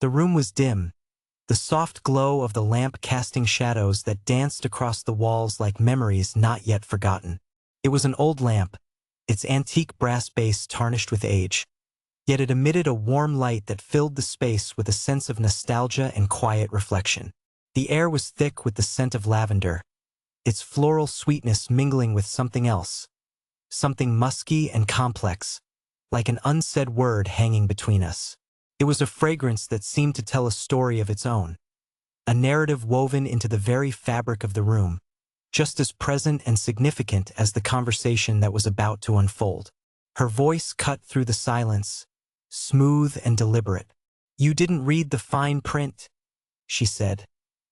The room was dim, the soft glow of the lamp casting shadows that danced across the walls like memories not yet forgotten. It was an old lamp, its antique brass base tarnished with age, yet it emitted a warm light that filled the space with a sense of nostalgia and quiet reflection. The air was thick with the scent of lavender, its floral sweetness mingling with something else, something musky and complex, like an unsaid word hanging between us. It was a fragrance that seemed to tell a story of its own, a narrative woven into the very fabric of the room, just as present and significant as the conversation that was about to unfold. Her voice cut through the silence, smooth and deliberate. "You didn't read the fine print," she said,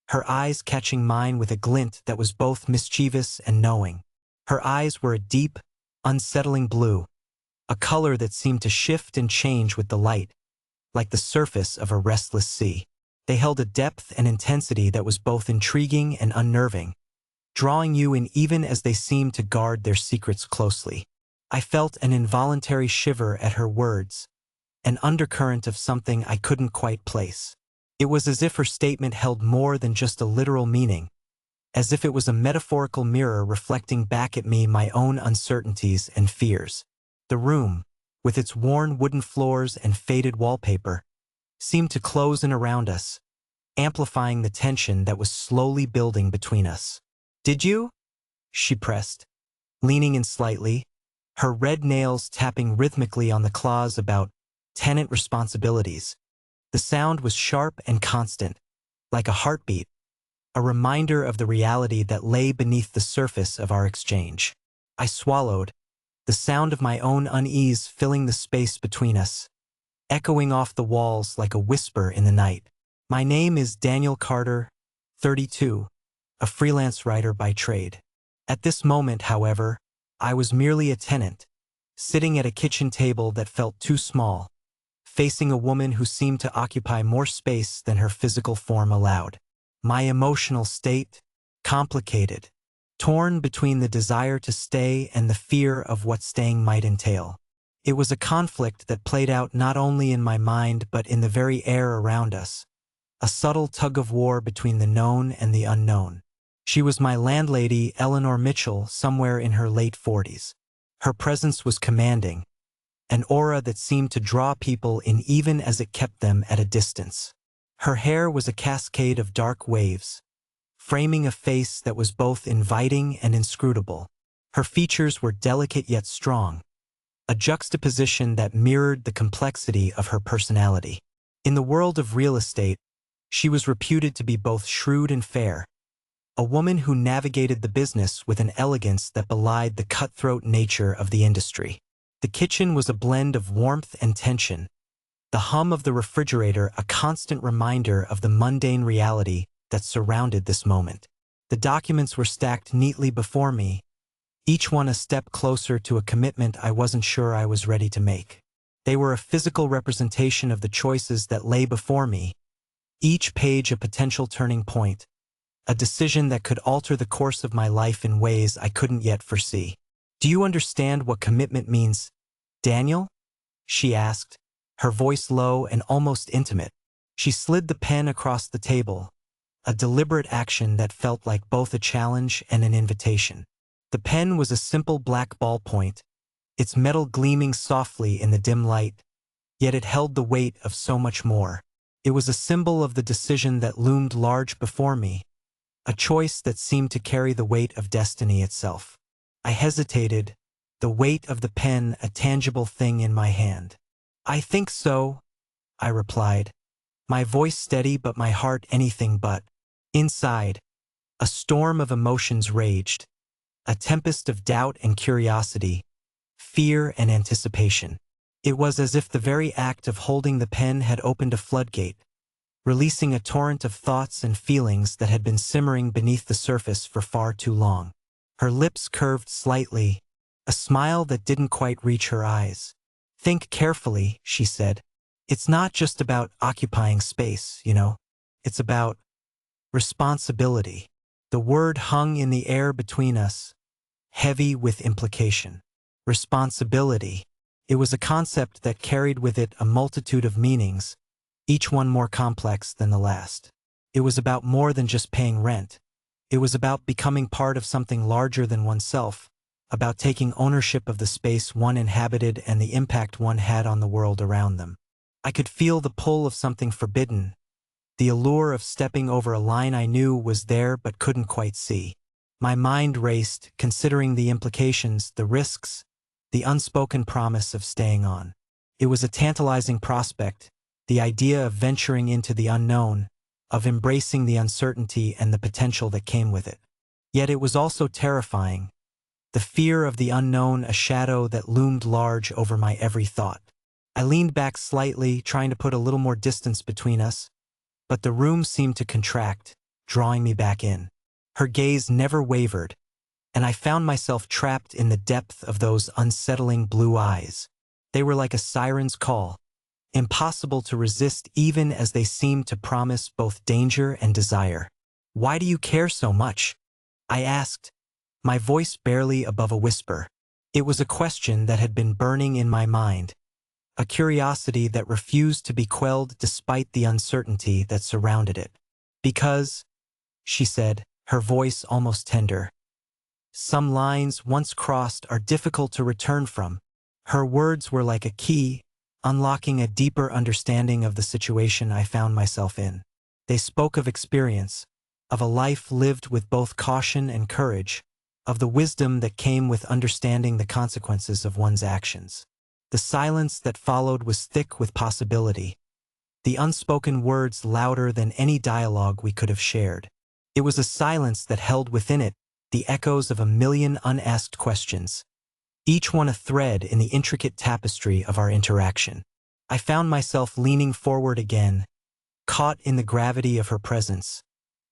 her eyes catching mine with a glint that was both mischievous and knowing. Her eyes were a deep, unsettling blue, a color that seemed to shift and change with the light, like the surface of a restless sea. They held a depth and intensity that was both intriguing and unnerving, drawing you in even as they seemed to guard their secrets closely. I felt an involuntary shiver at her words, an undercurrent of something I couldn't quite place. It was as if her statement held more than just a literal meaning, as if it was a metaphorical mirror reflecting back at me my own uncertainties and fears. The room, with its worn wooden floors and faded wallpaper, seemed to close in around us, amplifying the tension that was slowly building between us. "Did you?" she pressed, leaning in slightly, her red nails tapping rhythmically on the clause about tenant responsibilities. The sound was sharp and constant, like a heartbeat, a reminder of the reality that lay beneath the surface of our exchange. I swallowed, the sound of my own unease filling the space between us, echoing off the walls like a whisper in the night. "My name is Daniel Carter, 32, a freelance writer by trade." At this moment, however, I was merely a tenant, sitting at a kitchen table that felt too small, facing a woman who seemed to occupy more space than her physical form allowed. My emotional state, complicated, torn between the desire to stay and the fear of what staying might entail. It was a conflict that played out not only in my mind but in the very air around us, a subtle tug-of-war between the known and the unknown. She was my landlady, Eleanor Mitchell, somewhere in her late 40s. Her presence was commanding, an aura that seemed to draw people in even as it kept them at a distance. Her hair was a cascade of dark waves, framing a face that was both inviting and inscrutable. Her features were delicate yet strong, a juxtaposition that mirrored the complexity of her personality. In the world of real estate, she was reputed to be both shrewd and fair, a woman who navigated the business with an elegance that belied the cutthroat nature of the industry. The kitchen was a blend of warmth and tension, the hum of the refrigerator a constant reminder of the mundane reality that surrounded this moment. The documents were stacked neatly before me, each one a step closer to a commitment I wasn't sure I was ready to make. They were a physical representation of the choices that lay before me, each page a potential turning point, a decision that could alter the course of my life in ways I couldn't yet foresee. "Do you understand what commitment means, Daniel?" she asked, her voice low and almost intimate. She slid the pen across the table, a deliberate action that felt like both a challenge and an invitation. The pen was a simple black ballpoint, its metal gleaming softly in the dim light, yet it held the weight of so much more. It was a symbol of the decision that loomed large before me, a choice that seemed to carry the weight of destiny itself. I hesitated, the weight of the pen a tangible thing in my hand. "I think so," I replied, my voice steady but my heart anything but. Inside, a storm of emotions raged, a tempest of doubt and curiosity, fear and anticipation. It was as if the very act of holding the pen had opened a floodgate, releasing a torrent of thoughts and feelings that had been simmering beneath the surface for far too long. Her lips curved slightly, a smile that didn't quite reach her eyes. "Think carefully," she said. "It's not just about occupying space, you know. It's about responsibility." The word hung in the air between us, heavy with implication. Responsibility. It was a concept that carried with it a multitude of meanings, each one more complex than the last. It was about more than just paying rent. It was about becoming part of something larger than oneself, about taking ownership of the space one inhabited and the impact one had on the world around them. I could feel the pull of something forbidden, the allure of stepping over a line I knew was there but couldn't quite see. My mind raced, considering the implications, the risks, the unspoken promise of staying on. It was a tantalizing prospect, the idea of venturing into the unknown, of embracing the uncertainty and the potential that came with it. Yet it was also terrifying, the fear of the unknown, a shadow that loomed large over my every thought. I leaned back slightly, trying to put a little more distance between us, but the room seemed to contract, drawing me back in. Her gaze never wavered, and I found myself trapped in the depth of those unsettling blue eyes. They were like a siren's call, impossible to resist even as they seemed to promise both danger and desire. "Why do you care so much?" I asked, my voice barely above a whisper. It was a question that had been burning in my mind, a curiosity that refused to be quelled despite the uncertainty that surrounded it. "Because," she said, her voice almost tender, "some lines once crossed are difficult to return from." Her words were like a key, unlocking a deeper understanding of the situation I found myself in. They spoke of experience, of a life lived with both caution and courage, of the wisdom that came with understanding the consequences of one's actions. The silence that followed was thick with possibility, the unspoken words louder than any dialogue we could have shared. It was a silence that held within it the echoes of a million unasked questions, each one a thread in the intricate tapestry of our interaction. I found myself leaning forward again, caught in the gravity of her presence,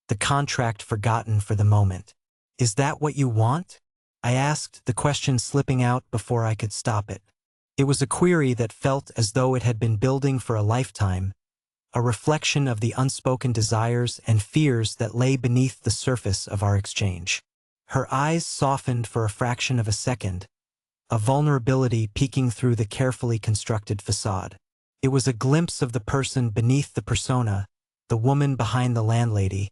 the contract forgotten for the moment. "Is that what you want?" I asked, the question slipping out before I could stop it. It was a query that felt as though it had been building for a lifetime, a reflection of the unspoken desires and fears that lay beneath the surface of our exchange. Her eyes softened for a fraction of a second, a vulnerability peeking through the carefully constructed facade. It was a glimpse of the person beneath the persona, the woman behind the landlady,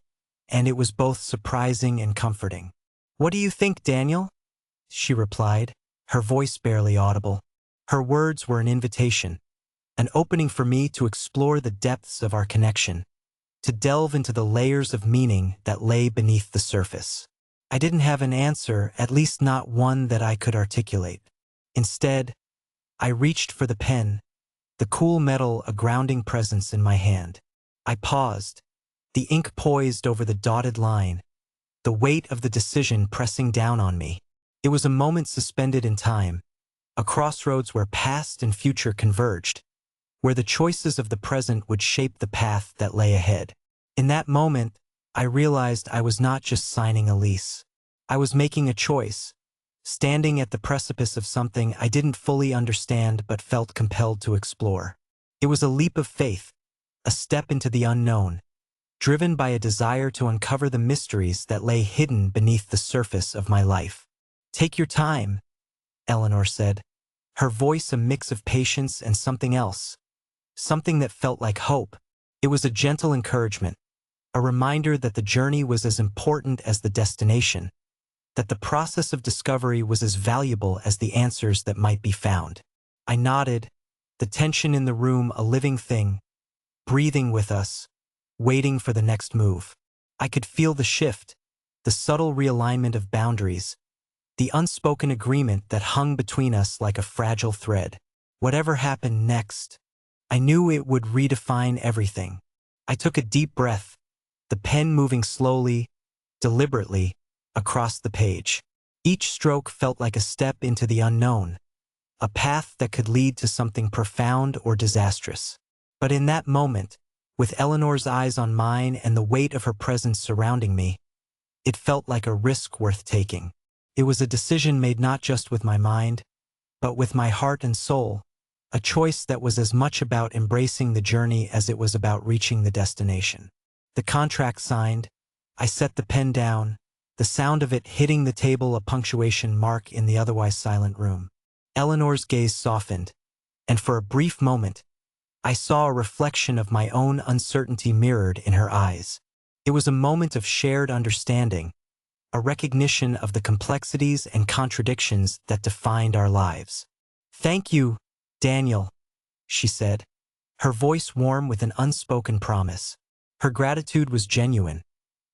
and it was both surprising and comforting. "What do you think, Daniel?" she replied, her voice barely audible. Her words were an invitation, an opening for me to explore the depths of our connection, to delve into the layers of meaning that lay beneath the surface. I didn't have an answer, at least not one that I could articulate. Instead, I reached for the pen, the cool metal a grounding presence in my hand. I paused, the ink poised over the dotted line, the weight of the decision pressing down on me. It was a moment suspended in time, a crossroads where past and future converged, where the choices of the present would shape the path that lay ahead. In that moment, I realized I was not just signing a lease. I was making a choice, standing at the precipice of something I didn't fully understand but felt compelled to explore. It was a leap of faith, a step into the unknown, driven by a desire to uncover the mysteries that lay hidden beneath the surface of my life. "Take your time," Eleanor said, her voice a mix of patience and something else, something that felt like hope. It was a gentle encouragement, a reminder that the journey was as important as the destination, that the process of discovery was as valuable as the answers that might be found. I nodded, the tension in the room a living thing, breathing with us, waiting for the next move. I could feel the shift, the subtle realignment of boundaries, the unspoken agreement that hung between us like a fragile thread. Whatever happened next, I knew it would redefine everything. I took a deep breath, the pen moving slowly, deliberately, across the page. Each stroke felt like a step into the unknown, a path that could lead to something profound or disastrous. But in that moment, with Eleanor's eyes on mine and the weight of her presence surrounding me, it felt like a risk worth taking. It was a decision made not just with my mind, but with my heart and soul, a choice that was as much about embracing the journey as it was about reaching the destination. The contract signed, I set the pen down, the sound of it hitting the table a punctuation mark in the otherwise silent room. Eleanor's gaze softened, and for a brief moment, I saw a reflection of my own uncertainty mirrored in her eyes. It was a moment of shared understanding, a recognition of the complexities and contradictions that defined our lives. "Thank you, Daniel," she said, her voice warm with an unspoken promise. Her gratitude was genuine,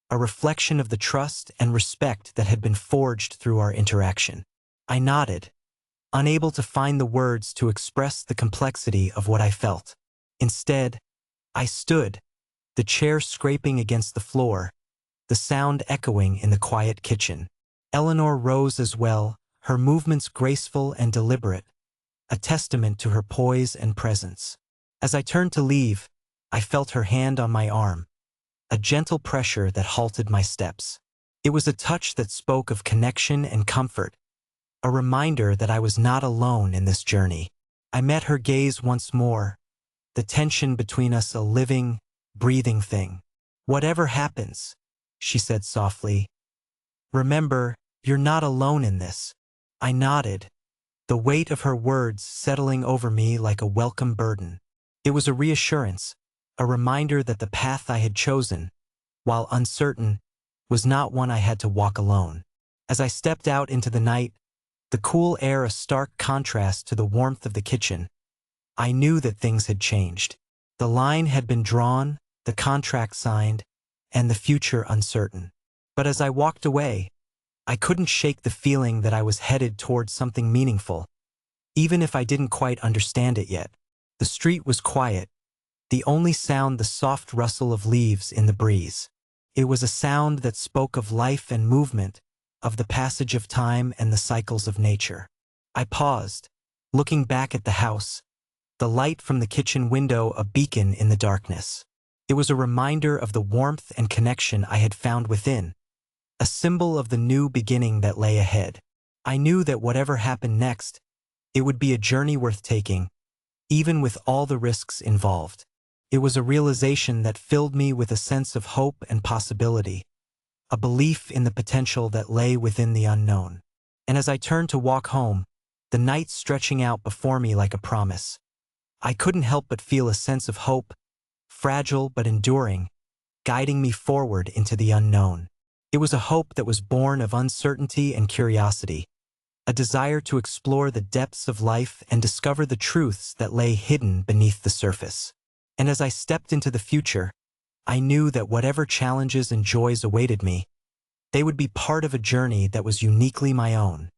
a reflection of the trust and respect that had been forged through our interaction. I nodded, unable to find the words to express the complexity of what I felt. Instead, I stood, the chair scraping against the floor, the sound echoing in the quiet kitchen. Eleanor rose as well, her movements graceful and deliberate, a testament to her poise and presence. As I turned to leave, I felt her hand on my arm, a gentle pressure that halted my steps. It was a touch that spoke of connection and comfort, a reminder that I was not alone in this journey. I met her gaze once more, the tension between us a living, breathing thing. "Whatever happens," she said softly, "remember, you're not alone in this." I nodded, the weight of her words settling over me like a welcome burden. It was a reassurance, a reminder that the path I had chosen, while uncertain, was not one I had to walk alone. As I stepped out into the night, the cool air a stark contrast to the warmth of the kitchen, I knew that things had changed. The line had been drawn, the contract signed, and the future uncertain. But as I walked away, I couldn't shake the feeling that I was headed towards something meaningful, even if I didn't quite understand it yet. The street was quiet, the only sound the soft rustle of leaves in the breeze. It was a sound that spoke of life and movement, of the passage of time and the cycles of nature. I paused, looking back at the house, the light from the kitchen window a beacon in the darkness. It was a reminder of the warmth and connection I had found within, a symbol of the new beginning that lay ahead. I knew that whatever happened next, it would be a journey worth taking, even with all the risks involved. It was a realization that filled me with a sense of hope and possibility, a belief in the potential that lay within the unknown. And as I turned to walk home, the night stretching out before me like a promise, I couldn't help but feel a sense of hope, fragile but enduring, guiding me forward into the unknown. It was a hope that was born of uncertainty and curiosity, a desire to explore the depths of life and discover the truths that lay hidden beneath the surface. And as I stepped into the future, I knew that whatever challenges and joys awaited me, they would be part of a journey that was uniquely my own.